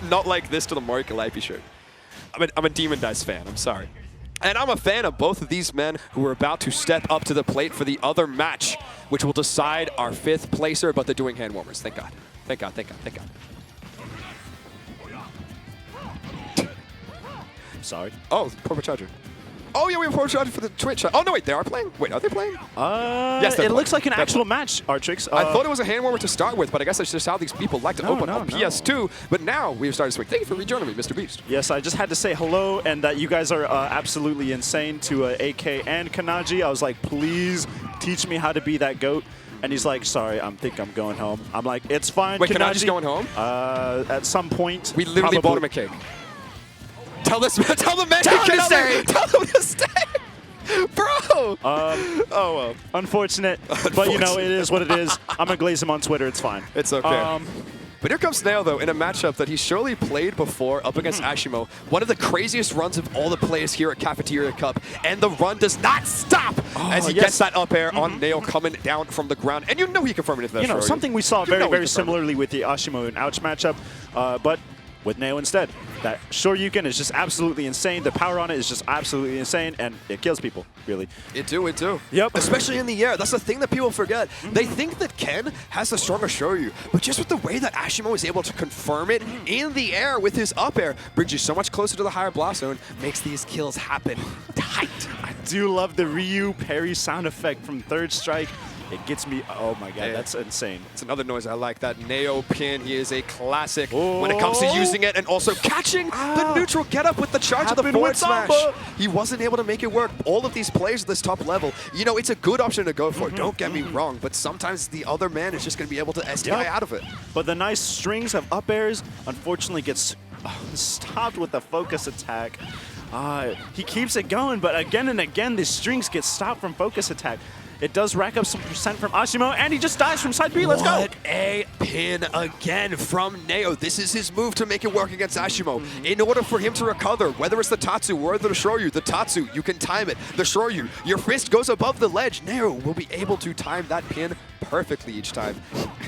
not like this to the Mario Calliope shirt. I'm a Demon Dice fan. I'm sorry. And I'm a fan of both of these men who are about to step up to the plate for the other match, which will decide our 5th placer, but they're doing hand warmers. Thank God. Thank God, thank God, thank God. Sorry. Oh, Portable Charger. Oh, yeah, we have Portable Charger for the Twitch. Oh, no, wait, they are playing? Wait, are they playing? Yes, it looks like an actual match, Artrix. I thought it was a hand warmer to start with, but I guess that's just how these people like to open on PS2. But now we've started swing. Thank you for rejoining me, Mr. Beast. Yes, I just had to say hello and that you guys are absolutely insane to AK and Kanaji. I was like, please teach me how to be that GOAT. And he's like, sorry, I think I'm going home. I'm like, it's fine. Wait, Kanaji's going home? At some point. We literally bought him a cake. Tell the man to stay. Tell him to stay. Bro! Oh, well. Unfortunate. But, you know, it is what it is. I'm going to glaze him on Twitter. It's fine. It's okay. But here comes Nao, though, in a matchup that he's surely played before up against Asimo. One of the craziest runs of all the players here at Cafeteria Cup. And the run does not stop as he gets that up air on Nao coming down from the ground. And you know he confirmed it into that. You know, something we saw very similarly with the Asimo and Ouch matchup. But with Nao instead. That Shoryuken is just absolutely insane. The power on it is just absolutely insane, and it kills people, really. It do. Yep. Especially in the air. That's the thing that people forget. They think that Ken has the stronger Shoryu, but just with the way that Asimo is able to confirm it in the air with his up air, brings you so much closer to the higher blast zone, makes these kills happen tight. I do love the Ryu parry sound effect from Third Strike. It gets me, oh my god, that's insane. It's another noise I like, that Nao pin. He is a classic when it comes to using it and also catching the neutral get up with the charge of the forward smash. He wasn't able to make it work. All of these players at this top level, you know, it's a good option to go for. Don't get me wrong, but sometimes the other man is just going to be able to SDI out of it. But the nice strings of up airs unfortunately gets stopped with the focus attack. He keeps it going, but again and again, the strings get stopped from focus attack. It does rack up some percent from Asimo, and he just dies from side B. Let's go. What a pin again from Nao. This is his move to make it work against Asimo. In order for him to recover, whether it's the Tatsu or the Shoryu, the Tatsu, you can time it. The Shoryu, your fist goes above the ledge. Nao will be able to time that pin perfectly each time,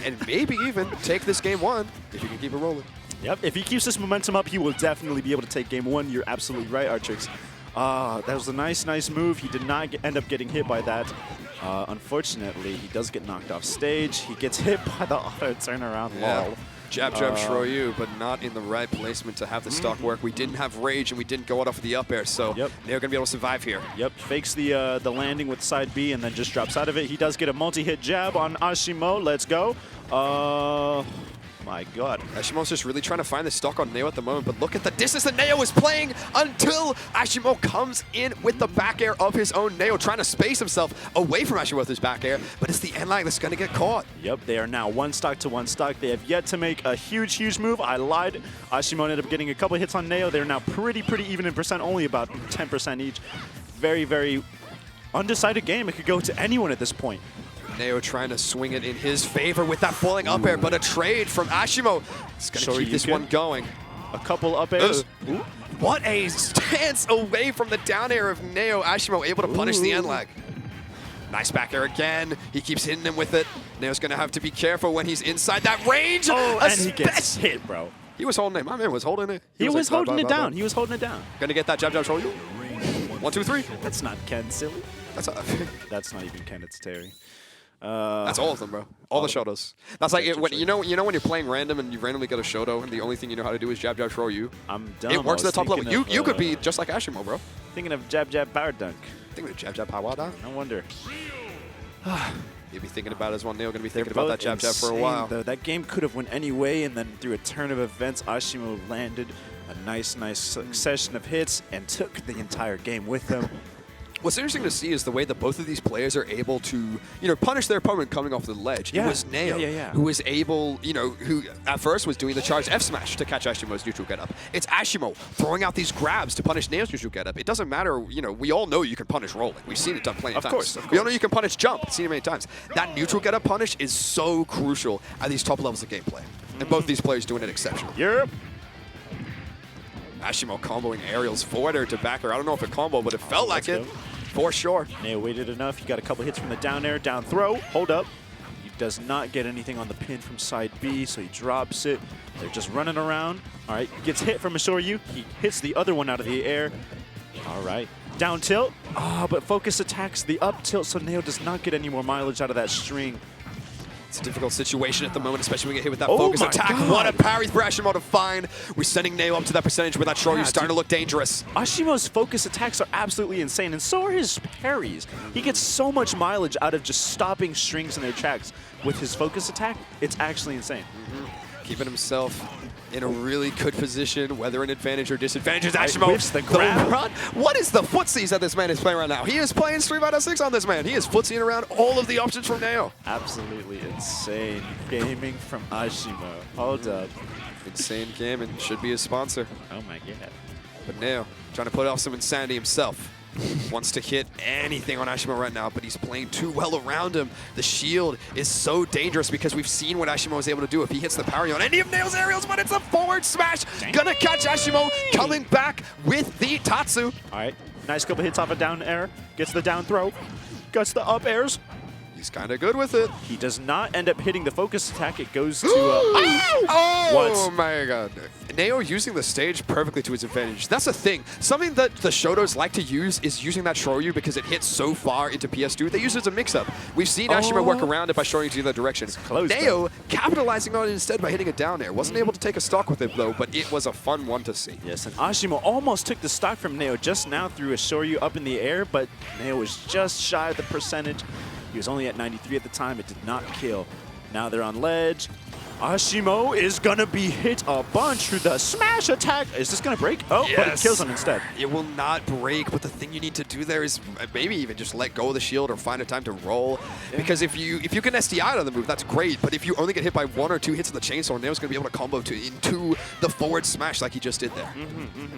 and maybe even take this game 1 if you can keep it rolling. Yep, if he keeps this momentum up, he will definitely be able to take game 1. You're absolutely right, Artrix. That was a nice move. He did not end up getting hit by that. Unfortunately, he does get knocked off stage. He gets hit by the auto turnaround lol. Jab, Shoryu, but not in the right placement to have the stock work. We didn't have rage, and we didn't go out of the up air, so they're going to be able to survive here. Yep, fakes the landing with side B and then just drops out of it. He does get a multi-hit jab on Asimo. Let's go. My god. Ashimo's just really trying to find the stock on Nao at the moment, but look at the distance that Nao is playing until Asimo comes in with the back air of his own. Nao trying to space himself away from Asimo with his back air, but it's the end lag that's going to get caught. Yep, they are now 1 stock to 1 stock. They have yet to make a huge move. I lied. Asimo ended up getting a couple hits on Nao. They're now pretty even in percent, only about 10% each. Very undecided game. It could go to anyone at this point. Nao trying to swing it in his favor with that falling up air, but a trade from Asimo. It's going to keep this one going. A couple up airs. What a stance away from the down air of Nao. Asimo able to punish the end lag. Nice back air again. He keeps hitting him with it. Nao's going to have to be careful when he's inside that range. And he gets hit, bro. He was holding it. My man was holding it. He was holding it down. He was holding it down. Going to get that jab, Shoryu. 1, 2, 3. That's not Ken, silly. That's not even Ken, it's Terry. That's all of them, bro. All the shotos. That's like it, when you know when you're playing random and you randomly get a shoto and the only thing you know how to do is jab Shoryu. I'm dumb. It works at the top level. You could be just like Asimo, bro. Thinking of jab power dunk. Thinking of jab power dunk. No wonder. You'll be thinking about it as well. Neil gonna be thinking about that jab for a while. Though. That game could have went any way, and then through a turn of events, Asimo landed a nice succession of hits and took the entire game with him. What's interesting to see is the way that both of these players are able to, punish their opponent coming off the ledge. Yeah. It was Nao who was able, who at first was doing the charge F smash to catch Ashimo's neutral getup. It's Asimo throwing out these grabs to punish Nao's neutral getup. It doesn't matter, we all know you can punish rolling. We've seen it done plenty of times. Of course. We all know you can punish jump. We've seen it many times. That neutral getup punish is so crucial at these top levels of gameplay. And both these players doing it exceptionally. Yep. Asimo comboing aerials forward air to back air. I don't know if it combo, but it felt like it. For sure. Nao waited enough. He got a couple hits from the down air, down throw. Hold up. does not get anything on the pin from side B, so he drops it. They're just running around. All right, gets hit from Ashoryu. He hits the other one out of the air. All right, down tilt. But focus attacks the up tilt, so Neo does not get any more mileage out of that string. It's a difficult situation at the moment, especially when we get hit with that Oh focus my attack. God. What a parry for Asimo to find. We're sending Neo up to that percentage with that Shoryu Yeah, starting to look dangerous. Ashimo's focus attacks are absolutely insane, and so are his parries. He gets so much mileage out of just stopping strings in their tracks. With his focus attack, it's actually insane. Keeping himself in a really good position, whether an advantage or disadvantage. Asimo, whips the grab. run. What is the footsies that this man is playing right now? He is playing Street Fighter 6 on this man. He is footsying around all of the options from Neo. Absolutely insane gaming from Asimo. Hold up. Insane gaming should be his sponsor. Oh my god. But Neo, trying to put off some insanity himself. Wants to hit anything on Asimo right now, but he's playing too well around him. The shield is so dangerous because we've seen what Asimo is able to do if he hits the parry on any of Neo's aerials, but it's a forward smash. Dang. Gonna catch Asimo, coming back with the Tatsu. All right, nice couple hits off a down air. Gets the down throw. Gets the up airs. He's kind of good with it. He does not end up hitting the focus attack. It goes to... Oh What? my god. Neo using the stage perfectly to his advantage. That's the thing. Something that the Shodos like to use is using that Shoryu because it hits so far into PS2. They use it as a mix-up. We've seen Asimo work around it by showing to the other direction. close, Neo capitalizing on it instead by hitting it down there. Wasn't able to take a stock with it though, but it was a fun one to see. Yes, and Asimo almost took the stock from Neo just now through a Shoryu up in the air, but Neo was just shy of the percentage. He was only at 93 at the time. It did not kill. Now they're on ledge. Asimo is going to be hit a bunch through the smash attack. Is this going to break? Oh, but it kills him instead. It will not break, but the thing you need to do there is maybe even just let go of the shield or find a time to roll. Yeah. Because if you can SDI on the move, that's great, but if you only get hit by 1 or 2 hits of the chainsaw, Neo's going to be able to combo into the forward smash like he just did there.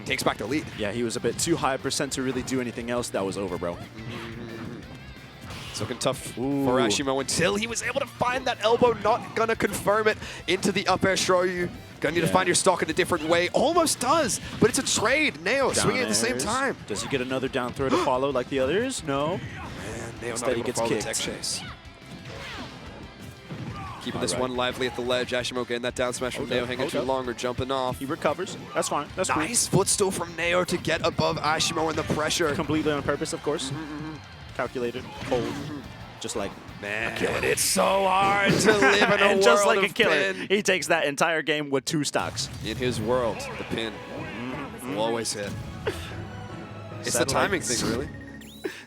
Takes back the lead. Yeah, he was a bit too high a percent to really do anything else. That was over, bro. It's looking tough for Asimo until he was able to find that elbow, not gonna confirm it into the up air Shoryu. Gonna need to find your stock in a different way. Almost does, but it's a trade. Neo swinging at the same time. Does he get another down throw to follow like the others? No. Man, Neo Instead not he able gets to follow kicked. the tech chase. Keeping this one lively at the ledge. Asimo getting that down smash from Neo, hanging too long or jumping off. He recovers. That's fine. That's nice footstool from Neo to get above Asimo in the pressure. Completely on purpose, of course. Calculated, cold, just like man. It's so hard to live in a and world just like of a killer, pin. he takes that entire game with 2 stocks. In his world, the pin will always hit. It's the timing thing, really.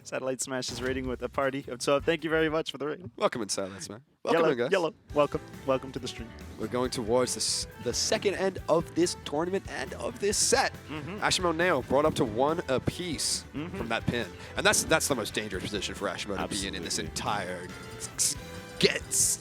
Satellite Smash is rating with a party. So thank you very much for the rating. Welcome in, Satellite Smash. Welcome in, guys. Yellow, welcome. Welcome to the stream. We're going towards the second end of this tournament and of this set. Asimo Neo brought up to 1 apiece from that pin. And that's the most dangerous position for Asimo to be in this entire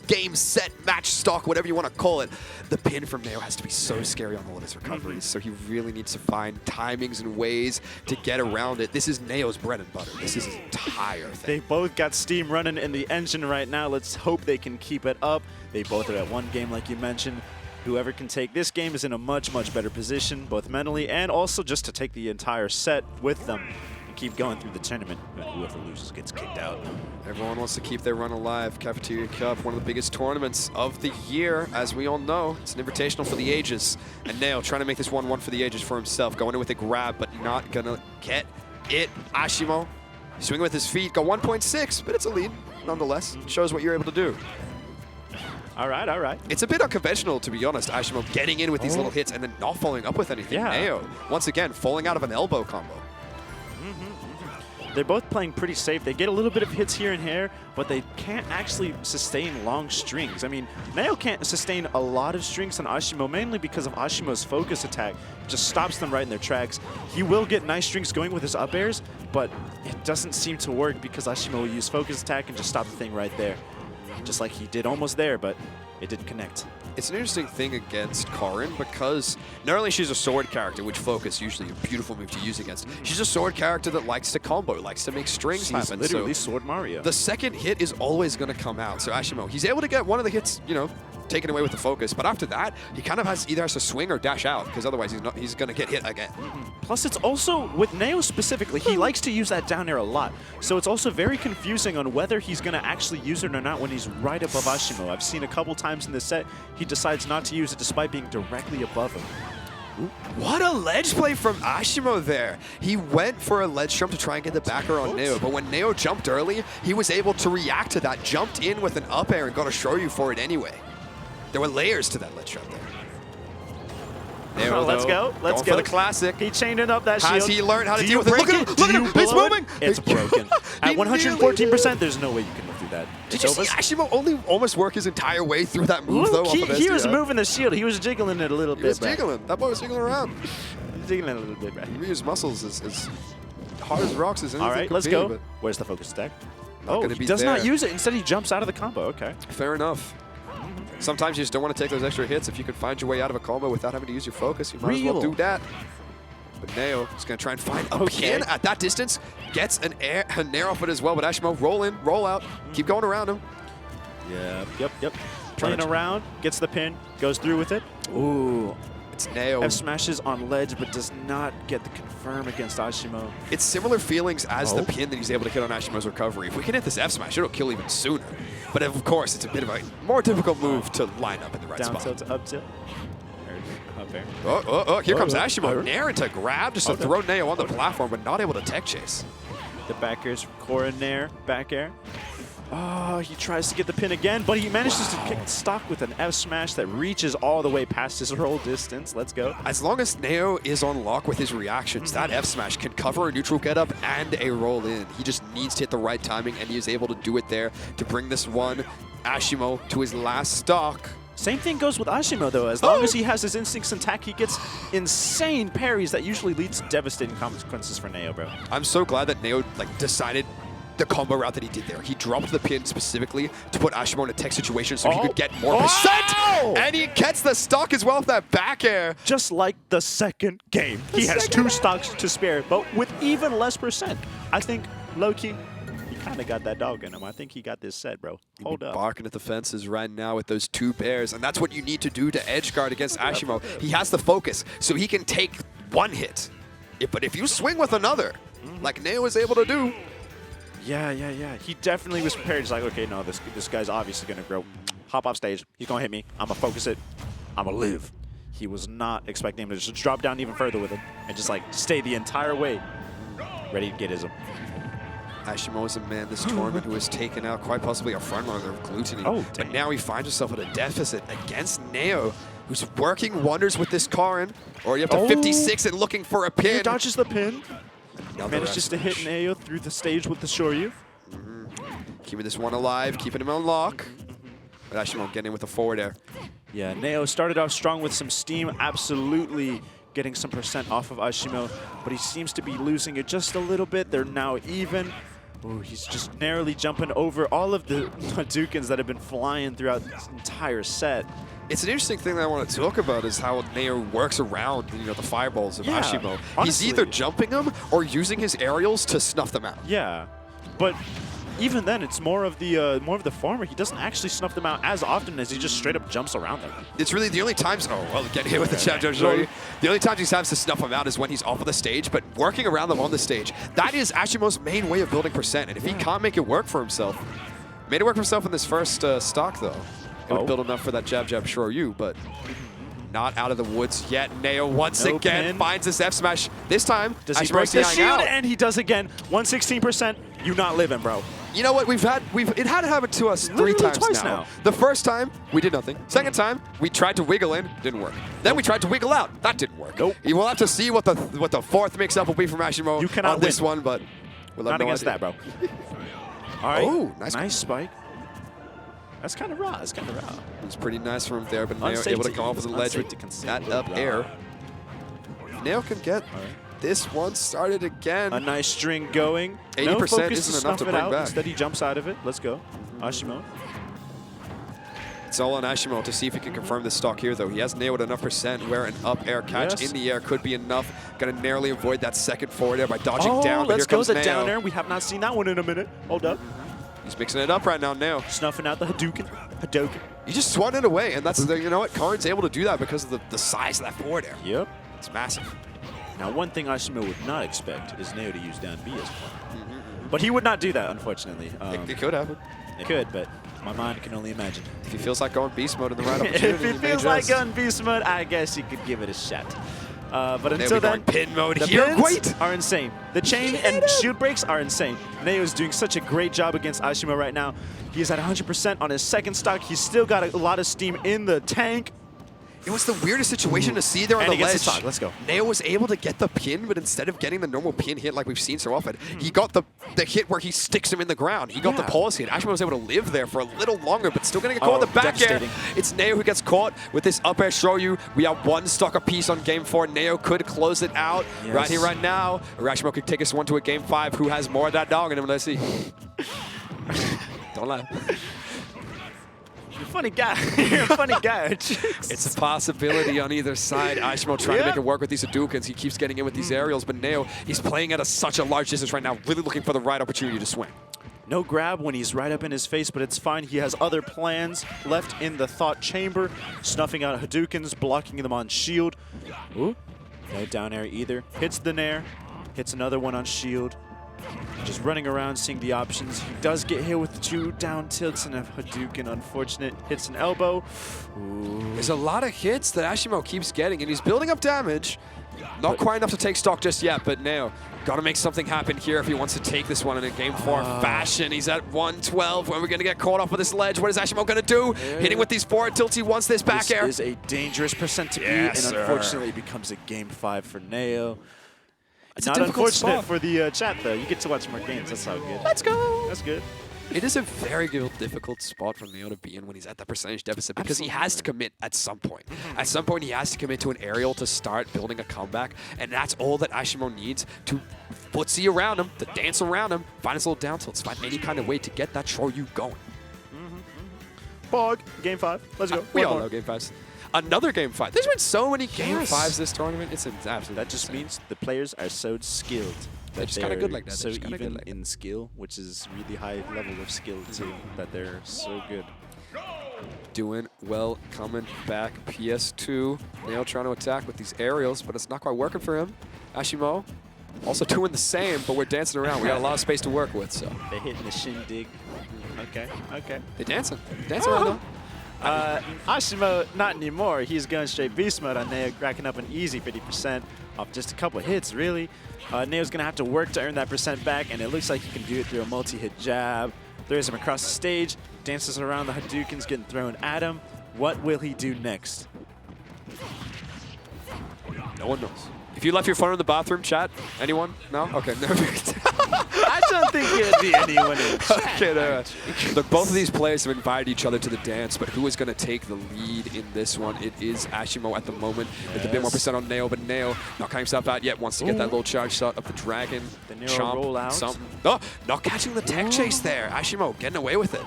game, set, match, stock, whatever you want to call it. The pin from Neo has to be so scary on all of his recoveries, so he really needs to find timings and ways to get around it. This is Neo's bread and butter. This is his entire thing. They both got steam running in the engine right now. Let's hope they can keep it up. They both are at 1 game, like you mentioned. Whoever can take this game is in a much, much better position, both mentally and also just to take the entire set with them and keep going through the tournament. And whoever loses gets kicked out. Everyone wants to keep their run alive. Cafeteria Cup, one of the biggest tournaments of the year, as we all know. It's an invitational for the ages. And Neo trying to make this 1-1 for the ages for himself. Going in with a grab, but not gonna get it. Asimo swinging with his feet. Got 1.6, but it's a lead nonetheless. Shows what you're able to do. All right, all right. It's a bit unconventional, to be honest. Asimo getting in with these little hits and then not following up with anything. Yeah. Neo, once again, falling out of an elbow combo. They're both playing pretty safe. They get a little bit of hits here and here, but they can't actually sustain long strings. I mean, Neo can't sustain a lot of strings on Asimo, mainly because of Ashimo's focus attack. It just stops them right in their tracks. He will get nice strings going with his up airs, but it doesn't seem to work because Asimo will use focus attack and just stop the thing right there. Just like he did almost there, but it didn't connect. It's an interesting thing against Corrin because not only she's a sword character, which focus usually a beautiful move to use against, she's a sword character that likes to combo, likes to make strings happen. Literally so Sword Mario. The second hit is always going to come out. So Asimo, he's able to get one of the hits, you know, taken away with the focus. But after that, he kind of either has to swing or dash out, because otherwise he's going to get hit again. Plus, it's also, with Neo specifically, he likes to use that down air a lot. So it's also very confusing on whether he's going to actually use it or not when he's right above Asimo. I've seen a couple times in this set, he decides not to use it despite being directly above him. What a ledge play from Asimo there. He went for a ledge jump to try and get the backer on Neo, but when Neo jumped early, he was able to react to that, jumped in with an up air and got a Shoryu for it anyway. There were layers to that ledge jump there. Neo, let's go. Let's go. For the classic. He chained up that shield. Has he learned how to deal with it? Look at him! Look at him! It's moving! It's broken. At 114%, there's no way you can live through that. Did you see Asimo only almost work his entire way through that move, though? He was moving the shield. He was jiggling it a little bit. He was jiggling. That boy was jiggling around. He's jiggling a little bit, right? His muscles is hard as rocks as anything. All right, let's go. Where's the focus attack? Oh, he does not use it. Instead, he jumps out of the combo. Okay. Fair enough. Sometimes you just don't want to take those extra hits. If you can find your way out of a combo without having to use your focus, you might as well do that. But Neo is going to try and find a pin at that distance. Gets an nair off it as well, but Asimo, roll in, roll out, keep going around him. Yep. Playing around, gets the pin, goes through with it. Ooh. It's Neo. F smashes on ledge, but does not get the confirm against Asimo. It's similar feelings as the pin that he's able to hit on Ashimo's recovery. If we can hit this F smash, it'll kill even sooner. But of course, it's a bit of a more difficult move to line up in the right spot. Down tilt to up tilt. Up air. Oh, here comes Asimo. Nair into grab, just to throw Neo on the platform, but not able to tech chase. The back air's Corrin Nair, back air. Oh, he tries to get the pin again, but he manages to kick stock with an F smash that reaches all the way past his roll distance. Let's go. As long as Neo is on lock with his reactions, that F smash can cover a neutral getup and a roll in. He just needs to hit the right timing, and he is able to do it there to bring this one Asimo to his last stock. Same thing goes with Asimo, though. As long as he has his instincts intact, he gets insane parries that usually leads to devastating consequences for Neo, bro. I'm so glad that Neo decided the combo route that he did there. He dropped the pin specifically to put Asimo in a tech situation so he could get more percent. And he gets the stock as well with that back air. Just like the second game. He has 2 stocks to spare, but with even less percent. I think, low-key, he kind of got that dog in him. I think he got this set, bro. Hold up. Barking at the fences right now with those 2 pairs, and that's what you need to do to edge guard against Asimo. He has the focus, so he can take 1 hit. But if you swing with another, like Neo was able to do, yeah. He definitely was prepared. He's like, okay, no, this guy's obviously going to grow. Hop off stage. He's going to hit me. I'm going to focus it. I'm going to live. He was not expecting him to just drop down even further with him and just stay the entire way ready to get his. Asimo is a man this tournament who has taken out quite possibly a frontrunner of Gluttony. But now he finds himself at a deficit against Neo, who's working wonders with this Corrin. Already up to 56 and looking for a pin. He dodges the pin. Manages to hit Neo through the stage with the Shoryu. Keeping this one alive, keeping him on lock. But Asimo getting in with a forward air. Yeah, Neo started off strong with some steam, absolutely getting some percent off of Asimo, but he seems to be losing it just a little bit. They're now even. Ooh, he's just narrowly jumping over all of the Hadoukens that have been flying throughout this entire set. It's an interesting thing that I want to talk about is how Neo works around the fireballs of Asimo. Honestly, he's either jumping them or using his aerials to snuff them out. Yeah, but even then, it's more of the former. He doesn't actually snuff them out as often as he just straight up jumps around them. It's really the only times. Oh well, getting hit with the jab jump. The only times he has to snuff them out is when he's off of the stage. But working around them on the stage, that is Ashimo's main way of building percent. And if he can't make it work for himself, made it work for himself in this first stock though. It would build enough for that jab Shoryu, but not out of the woods yet. Neo once again finds this F smash. This time, does he break the shield? And he does again. 116%. You not living, bro. You know what? It had happened to us 3 times now. The first time, we did nothing. Second time, we tried to wiggle in, didn't work. Then we tried to wiggle out, that didn't work. You will have to see what the fourth mix-up will be from Asimo on this one, but we'll have not against that, bro. All right. Oh, nice spike. That's kind of raw. It was pretty nice from him there, but Neo able to come off with the ledge with that up air. Neo can get this one started again. A nice string going. 80% isn't enough to bring back. Instead, he jumps out of it. Let's go. Asimo. It's all on Asimo to see if he can confirm this stock here, though. He has nailed enough percent where an up air catch in the air could be enough. Going to narrowly avoid that second forward air by dodging down. But let's here comes go the Neo. down air. We have not seen that one in a minute. Hold up. He's mixing it up right now, Neo. Snuffing out the Hadouken. You just swung it away, and that's the, you know what? Corrin's able to do that because of the size of that forward air. Yep. It's massive. Now, one thing Asimo would not expect is Neo to use down B as well. But he would not do that, unfortunately. It could happen. It could, but my mind can only imagine. If he feels like going beast mode in the right opportunity, If he feels like going beast mode, I guess he could give it a shot. But until then, pin mode the here. pins Wait! are insane. The chain and shield breaks are insane. Neo is doing such a great job against Asimo right now. He's at 100% on his second stock. He's still got a lot of steam in the tank. It was the weirdest situation to see there on And the he gets ledge. the stock. Let's go. Neo was able to get the pin, but instead of getting the normal pin hit like we've seen so often, he got the hit where he sticks him in the ground. He got the pause hit. Ashima was able to live there for a little longer, but still going to get caught in the back air. It's Neo who gets caught with this up air Shoryu. We have one stock apiece on game 4. Neo could close it out right here, right now. Ashima could take us one to a game 5. Who has more of that dog in him? Let's see. Don't lie. You're a funny guy. You're a funny guy. It's a possibility on either side. Asimo trying to make it work with these Hadoukens. He keeps getting in with these aerials, but Neo, he's playing at such a large distance right now, really looking for the right opportunity to swing. No grab when he's right up in his face, but it's fine. He has other plans left in the thought chamber, snuffing out Hadoukens, blocking them on shield. Ooh, no down air either. Hits the nair, hits another one on shield. Just running around, seeing the options. He does get hit with 2 down tilts and a Hadouken. Unfortunate. Hits an elbow. Ooh. There's a lot of hits that Asimo keeps getting, and he's building up damage. Not quite enough to take stock just yet, but Neo got to make something happen here if he wants to take this one in a game 4 fashion. He's at 112. When are we going to get caught off with this ledge? What is Asimo going to do? Hitting with these forward tilts. He wants this back air. This is a dangerous percent to beat, and unfortunately it becomes a game 5 for Neo. It's not a difficult unfortunate spot for the chat, though. You get to watch more games. That's all good. Let's go. That's good. It is a very good, difficult spot for Neo to be in when he's at that percentage deficit because he has to commit at some point. At some point, he has to commit to an aerial to start building a comeback, and that's all that Asimo needs to footsie around him, to dance around him, find his little down tilts, find any kind of way to get that Shoryu going. Bog, game 5. Let's go. We all know game 5s. Another game 5. There's been so many game 5s this tournament. It's absolutely That just means the players are so skilled. They're just kind of good like that. So even in skill, which is really high level of skill too, that they're so good. Doing well, coming back. PS2. Neo trying to attack with these aerials, but it's not quite working for him. Asimo also doing the same, but we're dancing around. We got a lot of space to work with, so. They're hitting the shindig. Okay, okay. They're dancing. Dancing around though. Asimo, not anymore. He's going straight beast mode on Neo, racking up an easy 50% off just a couple hits, really. Neo's going to have to work to earn that percent back, and it looks like he can do it through a multi-hit jab. Throws him across the stage, dances around the Hadoukens getting thrown at him. What will he do next? No one knows. If you left your phone in the bathroom, chat, anyone? No? Okay. I don't think it'll be anyone in chat. Look, both of these players have invited each other to the dance, but who is going to take the lead in this one? It is Asimo at the moment with a bit more percent on Neo, but Neo not cutting himself out yet. Wants to get that little charge shot of the dragon. The Neo roll out. Something. Oh, not catching the tech chase there. Asimo getting away with it.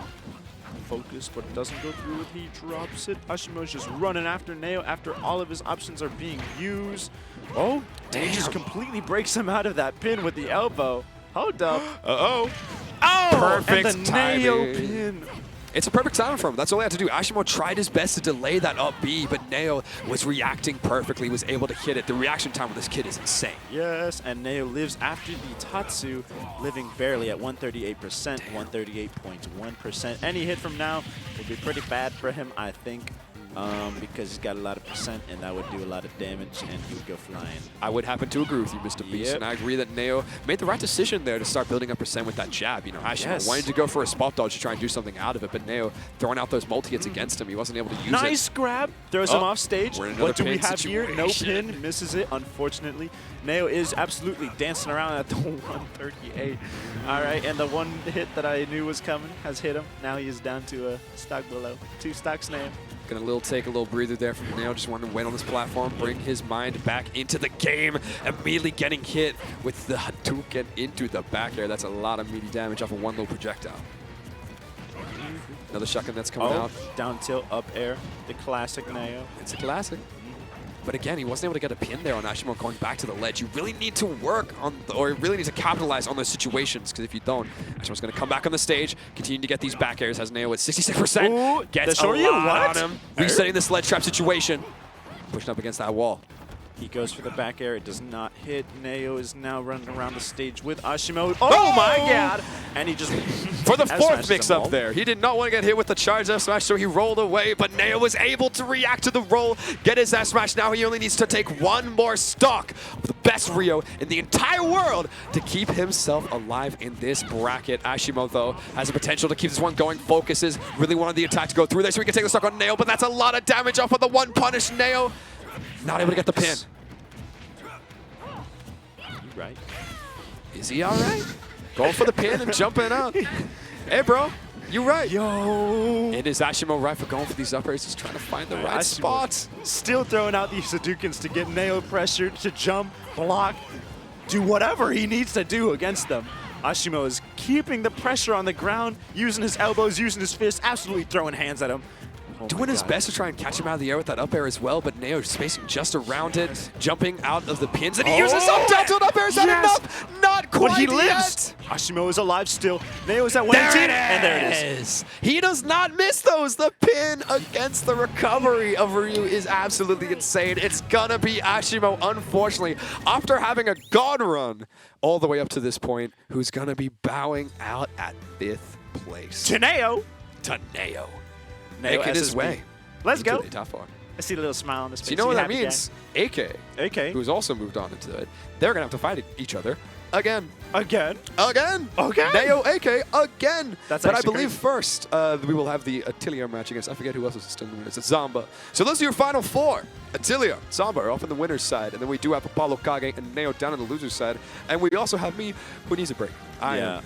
Focus, but it doesn't go through. He drops it. Ashimo's just running after Neo after all of his options are being used. Oh, damn. He just completely breaks him out of that pin with the elbow. Hold up. Uh-oh. Oh, Perfect and the timing. Neo pin. It's a perfect timing for him. That's all he had to do. Asimo tried his best to delay that up B, but Neo was reacting perfectly, was able to hit it. The reaction time with this kid is insane. Yes, and Neo lives after the Tatsu, living barely at 138%, 138.1%. Any hit from now will be pretty bad for him, I think. Because he's got a lot of percent, and that would do a lot of damage, and he would go flying. I would happen to agree with you, Mr. Beast, and I agree that Neo made the right decision there to start building up percent with that jab. You know, Asimo wanted to go for a spot dodge to try and do something out of it, but Neo throwing out those multi-hits against him, he wasn't able to use it. Nice grab, throws him off stage. What do we have here? No pin, misses it, unfortunately. Neo is absolutely dancing around at the 138. All right, and the one hit that I knew was coming has hit him. Now he is down to a stock below. 2 stocks Neo. Gonna take a little breather there from Neo, just wanting to wait on this platform, bring his mind back into the game, immediately getting hit with the Hadouken into the back air. That's a lot of meaty damage off of one little projectile. Another shotgun that's coming out. Down tilt, up air, the classic Neo. It's a classic. But again, he wasn't able to get a pin there on Asimo going back to the ledge. You really need to work on, or you really need to capitalize on those situations, because if you don't, Ashimo's going to come back on the stage, continue to get these back airs, has Neo at 66%. Ooh, gets a lot on him. Resetting this ledge trap situation. Pushing up against that wall. He goes for the back air. It does not hit. Neo is now running around the stage with Asimo. Oh my god! And he just... For the fourth mix-up there. He did not want to get hit with the charge F smash, so he rolled away, but Neo was able to react to the roll, get his F smash. Now he only needs to take one more stock of the best Rio in the entire world to keep himself alive in this bracket. Asimo, though, has the potential to keep this one going. Focuses, really wanted the attack to go through there so he can take the stock on Neo, but that's a lot of damage off of the one punish. Neo not able to get the pin. Right. Is he all right? Going for the pin and jumping up. Hey, bro, you right. Yo. It is Asimo right for going for these up airs, just trying to find the right spots. Still throwing out these Hadoukens to get Neo pressured to jump, block, do whatever he needs to do against them. Asimo is keeping the pressure on the ground, using his elbows, using his fists, absolutely throwing hands at him. Doing his best to try and catch him out of the air with that up air as well, but Neo spacing just around it, jumping out of the pins, and he uses up down tilt up air. Is that enough? Not quite but he yet. lives. Asimo is alive still. Neo is at 118, and there it is. He does not miss those. The pin against the recovery of Ryu is absolutely insane. It's gonna be Asimo, unfortunately, after having a god run all the way up to this point, who's gonna be bowing out at 5th place. To Neo. To Neo. Neo Making his SSBU. way. Let's go. Tough one. I see the little smile on his face. So you know what that means? AK, who's also moved on into it, they're going to have to fight each other again. Again? Again. Again? Neo AK again. That's but I actually believe crazy. first we will have the Atelier match against, I forget who else is still in the winners. It's Zamba. So those are your final 4. Atelier, Zamba are off on the winner's side. And then we do have Apollo Kage and Neo down on the loser's side. And we also have me, who needs a break. I am